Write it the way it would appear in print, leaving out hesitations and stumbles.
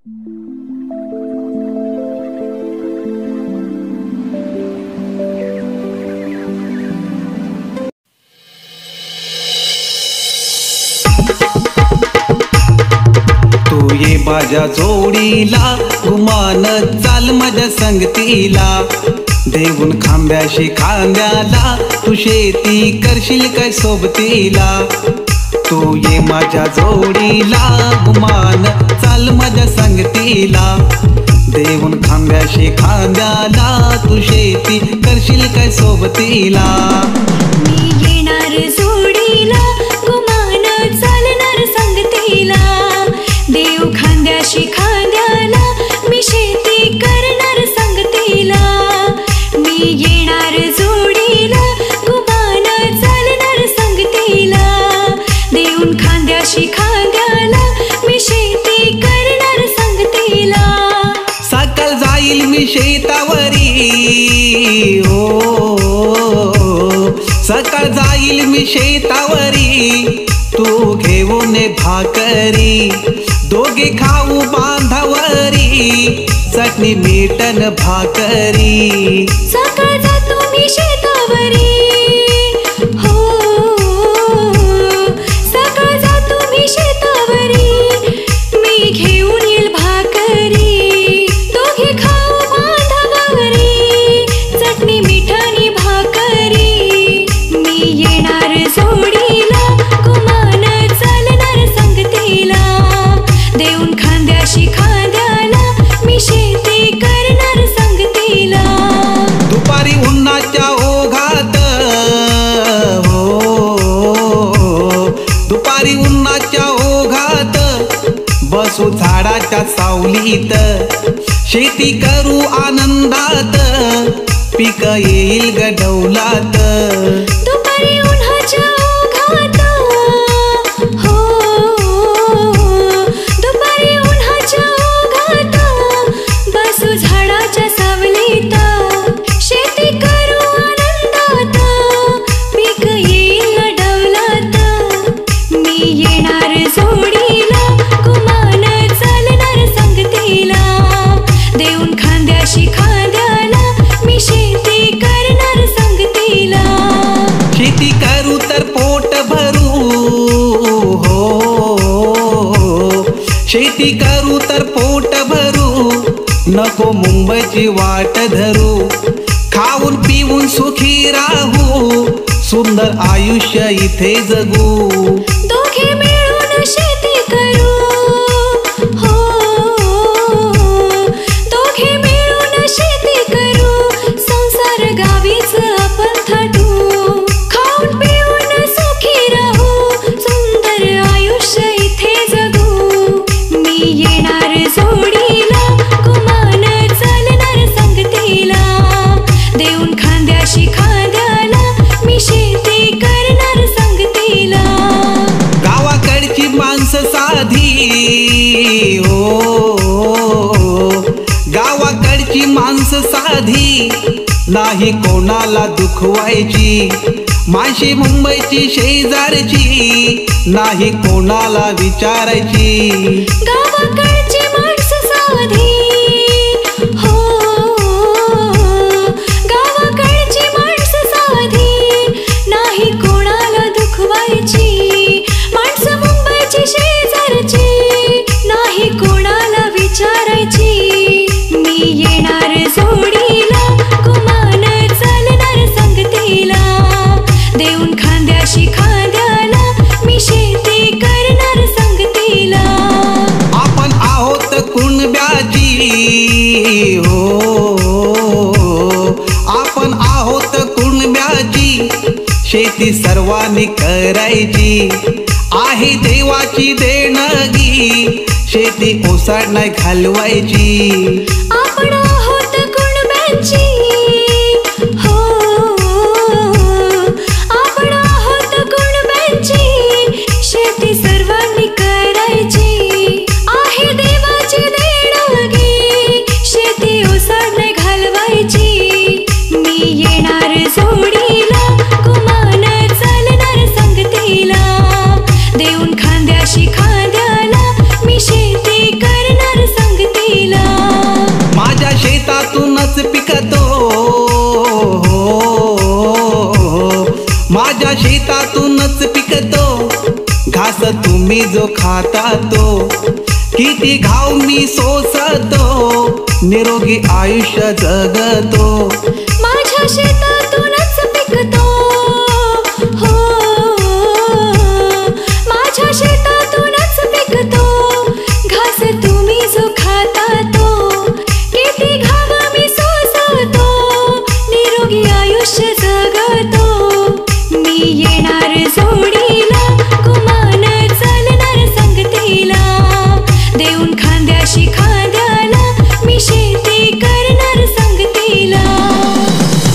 तू ये माझ्या जोडीला गुमान चाल माझ्या संगतीला देऊन खांब्याशी खांद्याला तू शेती करशील काय सोबतीला तू ये माझ्या जोडीला गुमान चाल माझ्या संगतीला देऊन खांब्याशी खांद्याला तू शेती करशील काय सोबतीला मी येणार जोडीला गुमान चालणार संगतीला देव खांद्याशी खांद्याला मी शेती करणार संगतीला मी येणार जोडीला गुमान चालणार संगतीला देऊन खांद्याशी खांद्याला मी शेती करणार संगतीला सकाळ जाईल मी शेतावरी सकाळ जाईल मी शेतावरी तू घेऊन भाकरी दोघे खाऊ बांधावरी चटणी मीठन भाकरी सकाळ जातो मी शेतावरी हो सकाळ जातो मी शेतावरी मी घेऊन येईल भाकरी दोघे खाऊ बांधावरी चटणी मिठानी भाकरी मी येणार जोडीला गुमान चालणार संगतीला देऊन खांद्याशी खांद्याला मी शेती करणार संगतीला दुपारी उन्हाच्या ओघात दुपारी उन्हाच्या ओघात बसू झाडाच्या सावलीत शेती करू आनंदात पीक येईल गडवलात दुपारी उन्हाच्या ओघात हो दुपारी उन्हाच्या ओघात बसू झाडाच्या सावलीत शेती करू आनंदात पीक येईल डवलात मी येणार जोडीला गुमान चालणार संगतीला देऊन खांद्याशी खांद्याला मी शेती करणार संगतीला शेती करू तर पोट भरू शेती करू तर पोट भरू नको मुंबईची वाट धरू खाऊन पिऊन सुखी राहू सुंदर आयुष्य इथे जगू दोघे मिळून शेती करू हो दोघे मिळून शेती करू संसार गावीच आपण थाटू खाऊन पिऊन सुखी राहू सुंदर आयुष्य इथे जगू मी येणार जोडीला गुमान चालणार संगतीला देऊन खांद्याशी खांद्याला मी शेती करणार संगतीला गावाकडची माणसं साधी गावाकडची माणसं साधी नाही कोणाला दुखवायची माशी मुंबईची शेजारची नाही कोणाला विचारायची गावाकडची माणसं साधी हो गावाकडची माणसं साधी नाही कोणाला दुखवायची माणसं मुंबईची शेजारची नाही कोणाला विचारायची मी येणार जोडीला गुमान चालणार संगतीला देऊन खांद्याशी खांद्याला मी शेती करणार संगतीला आपण आहोत कुणब्याची आपण आहोत कुणब्याची शेती सर्वांनी करायची आहे देवाची देणगी शेती ओसाड नाही घालवायची आपण आहोत कुणब्याची हो आपण आहोत कुणब्याची शेती सर्वांनी करायची आहे देवाची देणगी शेती ओसाड नाही घालवायची मी येणार जोडीला गुमान चालणार संगतीला देऊन खांद्याशी खांद्याला मी शेती करणार संगतीला तुम्ही जो खाता तो, किती घाव मी सोसतो, निरोगी आयुष्य जगतो. माझ्या शेतात